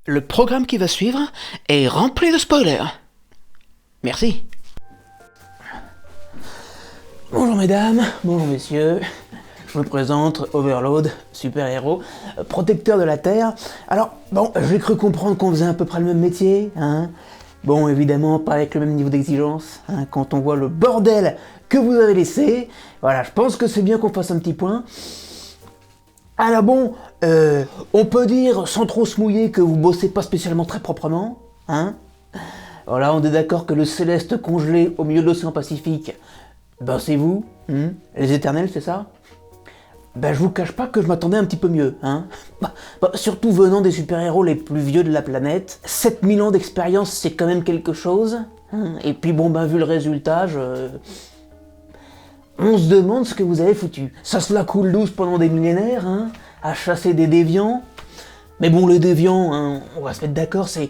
Le programme qui va suivre est rempli de spoilers. Merci. Bonjour mesdames, bonjour messieurs, je me présente, Overlord, super-héros, protecteur de la Terre. Alors, bon, j'ai cru comprendre qu'on faisait à peu près le même métier, hein. Bon, évidemment, pas avec le même niveau d'exigence, hein, quand on voit le bordel que vous avez laissé. Voilà, je pense que c'est bien qu'on fasse un petit point. Alors bon, on peut dire, sans trop se mouiller, que vous bossez pas spécialement très proprement, hein. Voilà, on est d'accord que le céleste congelé au milieu de l'océan Pacifique, ben c'est vous, les éternels, c'est ça? Ben je vous cache pas que je m'attendais un petit peu mieux, hein. Surtout venant des super-héros les plus vieux de la planète. 7000 ans d'expérience, c'est quand même quelque chose. Et puis bon, ben vu le résultat, on se demande ce que vous avez foutu. Ça se la coule douce pendant des millénaires, hein, à chasser des déviants. Mais bon, les déviants, hein, on va se mettre d'accord, c'est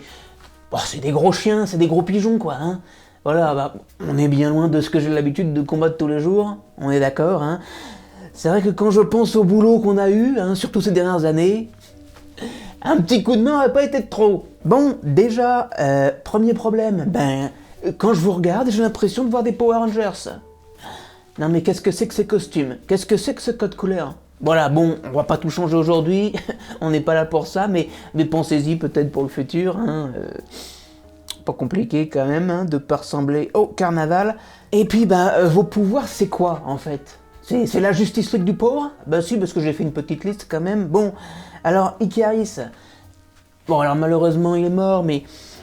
des gros chiens, c'est des gros pigeons, quoi, hein. Voilà, bah, on est bien loin de ce que j'ai l'habitude de combattre tous les jours, on est d'accord, hein. C'est vrai que quand je pense au boulot qu'on a eu, hein, surtout ces dernières années, un petit coup de main n'aurait pas été de trop. Bon, déjà, premier problème, ben, quand je vous regarde, j'ai l'impression de voir des Power Rangers. Non mais qu'est-ce que c'est que ces costumes? Qu'est-ce que c'est que ce code couleur? Voilà, bon, on va pas tout changer aujourd'hui, on n'est pas là pour ça, mais pensez-y peut-être pour le futur, hein. Pas compliqué quand même, hein, de pas ressembler au carnaval. Et puis, vos pouvoirs, c'est quoi, en fait? C'est la justice league du pauvre? Bah si, parce que j'ai fait une petite liste quand même. Bon, alors, Ikaris. Bon, alors malheureusement, il est mort, mais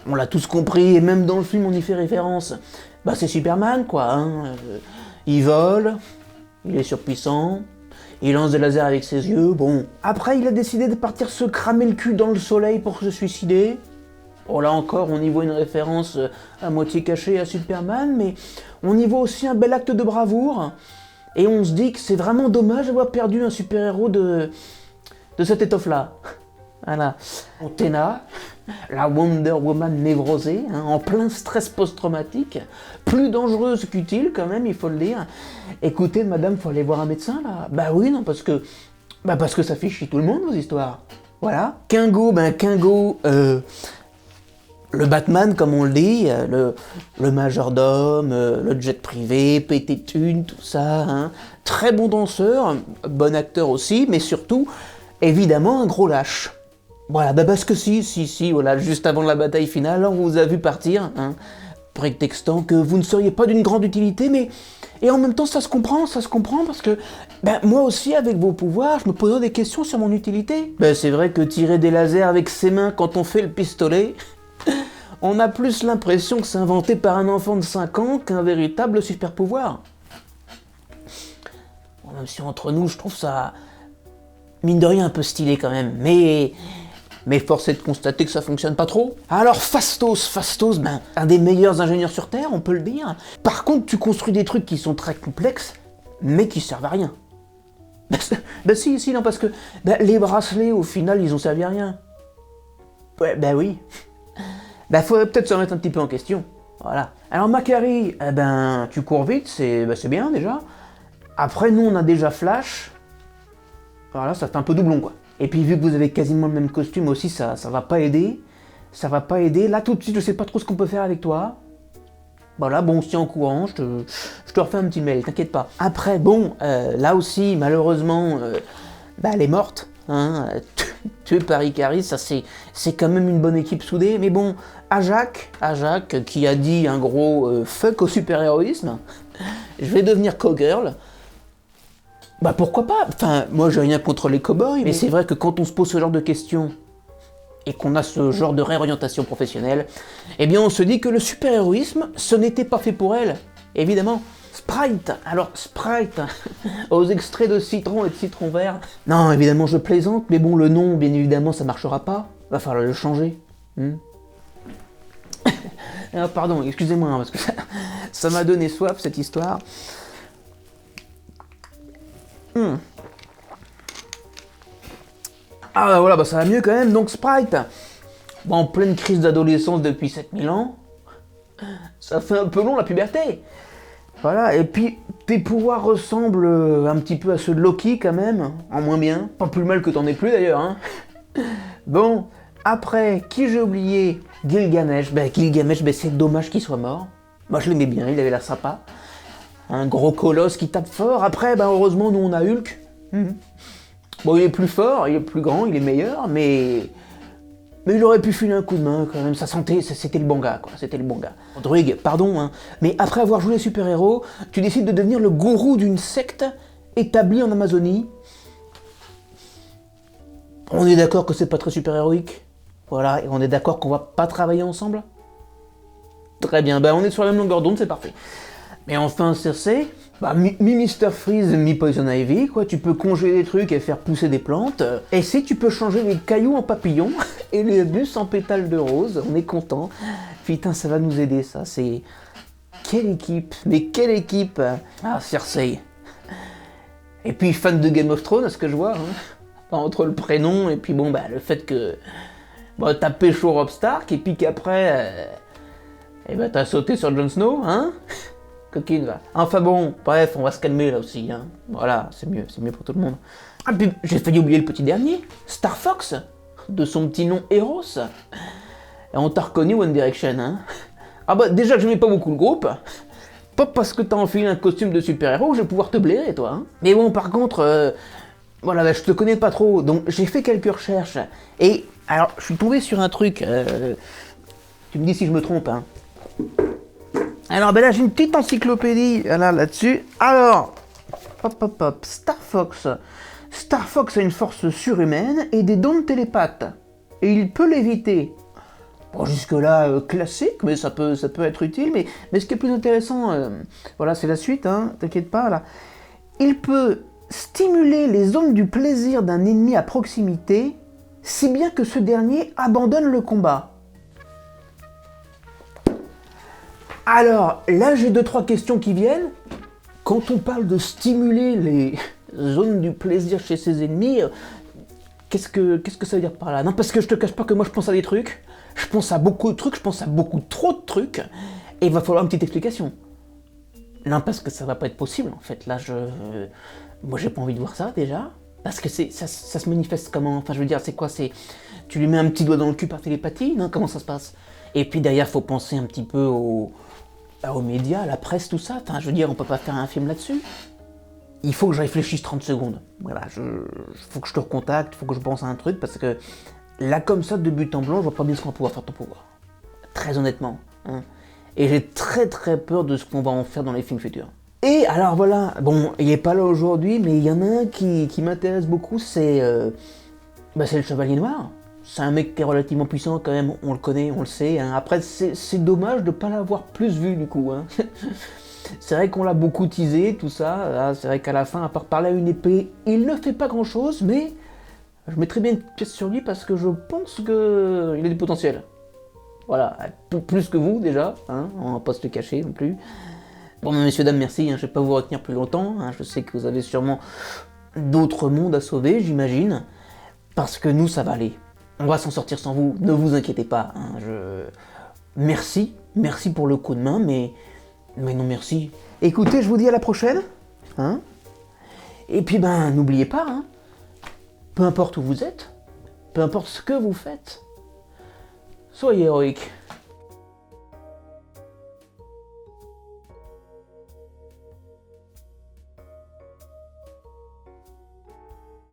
on l'a tous compris, et même dans le film, on y fait référence. Bah c'est Superman, quoi, hein. Il vole, il est surpuissant, il lance des lasers avec ses yeux, bon. Après, il a décidé de partir se cramer le cul dans le soleil pour se suicider. Bon, là encore, on y voit une référence à moitié cachée à Superman, mais on y voit aussi un bel acte de bravoure, et on se dit que c'est vraiment dommage d'avoir perdu un super-héros de cette étoffe-là. Voilà. Athena, la Wonder Woman névrosée, hein, en plein stress post-traumatique, plus dangereuse qu'utile quand même, il faut le dire. Écoutez, madame, faut aller voir un médecin, là. Bah oui, non, parce que ça fait chier tout le monde, vos histoires. Voilà. Kingo, le Batman, comme on le dit, le majordome, le jet privé, pété de thunes, tout ça, hein. Très bon danseur, bon acteur aussi, mais surtout, évidemment, un gros lâche. Voilà, parce que voilà, juste avant la bataille finale, on vous a vu partir, hein, prétextant que vous ne seriez pas d'une grande utilité, mais... Et en même temps, ça se comprend, parce que, moi aussi, avec vos pouvoirs, je me posais des questions sur mon utilité. C'est vrai que tirer des lasers avec ses mains quand on fait le pistolet... On a plus l'impression que c'est inventé par un enfant de 5 ans qu'un véritable super pouvoir. Bon, même si entre nous, je trouve ça, mine de rien, un peu stylé quand même, mais force est de constater que ça fonctionne pas trop. Alors Phastos, un des meilleurs ingénieurs sur Terre, on peut le dire. Par contre, tu construis des trucs qui sont très complexes, mais qui servent à rien. Non, parce que les bracelets, au final, ils ont servi à rien. Ouais, oui. Faudrait peut-être se remettre un petit peu en question. Voilà. Alors Macquarie, tu cours vite, c'est bien déjà. Après, nous, on a déjà Flash. Voilà, ça fait un peu doublon, quoi. Et puis, vu que vous avez quasiment le même costume aussi, ça va pas aider. Ça va pas aider. Là, tout de suite, je sais pas trop ce qu'on peut faire avec toi. Voilà, bon, on se tient au courant, je te refais un petit mail, t'inquiète pas. Après, bon, là aussi, malheureusement, elle est morte, hein, tuée par Ikaris, ça c'est quand même une bonne équipe soudée, mais bon, Ajak, qui a dit un gros fuck au super-héroïsme, je vais devenir cowgirl. Pourquoi pas? Enfin, moi j'ai rien contre les cow-boys, mais c'est vrai que quand on se pose ce genre de questions, et qu'on a ce genre de réorientation professionnelle, eh bien on se dit que le super-héroïsme, ce n'était pas fait pour elle, évidemment. Sprite, alors Sprite, aux extraits de citron et de citron vert. Non, évidemment je plaisante, mais bon, le nom, bien évidemment, ça marchera pas. Va falloir le changer. Alors, pardon, excusez-moi, hein, parce que ça m'a donné soif, cette histoire. Ah voilà, ça va mieux quand même, donc Sprite. En pleine crise d'adolescence depuis 7000 ans, ça fait un peu long la puberté. Voilà, et puis tes pouvoirs ressemblent un petit peu à ceux de Loki quand même, en moins bien. Pas plus mal que t'en aies plus d'ailleurs, hein. Bon, Après, qui j'ai oublié? Gilgamesh. Gilgamesh, c'est dommage qu'il soit mort. Moi, je l'aimais bien, il avait l'air sympa. Un gros colosse qui tape fort. Après, heureusement, nous, on a Hulk. Bon, il est plus fort, il est plus grand, il est meilleur, mais il aurait pu filer un coup de main quand même. Ça sentait, c'était le bon gars, quoi. C'était le bon gars. Druig, pardon, hein. Mais après avoir joué les super-héros, tu décides de devenir le gourou d'une secte établie en Amazonie. On est d'accord que c'est pas très super-héroïque. Voilà, et on est d'accord qu'on va pas travailler ensemble? Très bien, on est sur la même longueur d'onde, c'est parfait. Mais enfin, Cersei, mi-Mr. Freeze, mi-Poison Ivy, quoi. Tu peux congeler des trucs et faire pousser des plantes. Et si tu peux changer les cailloux en papillons et les bus en pétales de rose, on est content. Putain, ça va nous aider, ça. C'est... Quelle équipe! Mais quelle équipe! Ah, Cersei. Et puis, fan de Game of Thrones, à ce que je vois, hein. Entre le prénom et puis le fait que... t'as pécho Robb Stark et puis qu'après... t'as sauté sur Jon Snow, hein? Coquine, va. Enfin bon, bref, on va se calmer là aussi, hein. Voilà, c'est mieux pour tout le monde. Ah, puis j'ai failli oublier le petit dernier, Star Fox, de son petit nom Eros. Et on t'a reconnu One Direction, hein. Ah déjà que je n'aimais pas beaucoup le groupe, pas parce que t'as enfilé un costume de super-héros que je vais pouvoir te blairer, toi, hein. Mais bon, par contre, je te connais pas trop, donc j'ai fait quelques recherches. Et, alors, je suis tombé sur un truc, tu me dis si je me trompe, hein. Alors là j'ai une petite encyclopédie là-dessus. Alors, Star Fox. Star Fox a une force surhumaine et des dons de télépathe. Et il peut l'éviter. Bon, jusque-là, classique, mais ça peut être utile. Mais ce qui est plus intéressant, c'est la suite, hein, t'inquiète pas, là. Il peut stimuler les zones du plaisir d'un ennemi à proximité, si bien que ce dernier abandonne le combat. Alors, là, j'ai 2-3 questions qui viennent. Quand on parle de stimuler les zones du plaisir chez ses ennemis, qu'est-ce que ça veut dire par là? Non, parce que je te cache pas que moi, je pense à des trucs. Je pense à beaucoup de trucs, je pense à beaucoup trop de trucs. Et il va falloir une petite explication. Non, parce que ça va pas être possible, en fait. Là, moi, j'ai pas envie de voir ça, déjà. Parce que ça se manifeste comment? Enfin, je veux dire, c'est quoi? Tu lui mets un petit doigt dans le cul par télépathie? Non, comment ça se passe? Et puis, derrière, faut penser un petit peu aux médias, à la presse, tout ça. Enfin, je veux dire, on peut pas faire un film là-dessus. Il faut que je réfléchisse 30 secondes. Voilà, faut que je te recontacte, faut que je pense à un truc, parce que là, comme ça, de but en blanc, je vois pas bien ce qu'on va pouvoir faire ton pouvoir. Très honnêtement. Hein. Et j'ai très très peur de ce qu'on va en faire dans les films futurs. Et alors voilà, bon, il est pas là aujourd'hui, mais il y en a un qui m'intéresse beaucoup, c'est le Chevalier Noir. C'est un mec qui est relativement puissant quand même, on le connaît, on le sait. Hein. Après, c'est dommage de ne pas l'avoir plus vu du coup. Hein. C'est vrai qu'on l'a beaucoup teasé, tout ça. C'est vrai qu'à la fin, à part parler à une épée, il ne fait pas grand chose, mais je mettrais bien une pièce sur lui parce que je pense qu'il a du potentiel. Voilà, plus que vous déjà, hein. On va pas se le cacher non plus. Bon, messieurs, dames, merci, hein. Je vais pas vous retenir plus longtemps. Hein. Je sais que vous avez sûrement d'autres mondes à sauver, j'imagine. Parce que nous, ça va aller. On va s'en sortir sans vous, ne vous inquiétez pas. Hein, merci pour le coup de main, mais non merci. Écoutez, je vous dis à la prochaine. Hein. Et puis n'oubliez pas, hein, peu importe où vous êtes, peu importe ce que vous faites, soyez héroïques.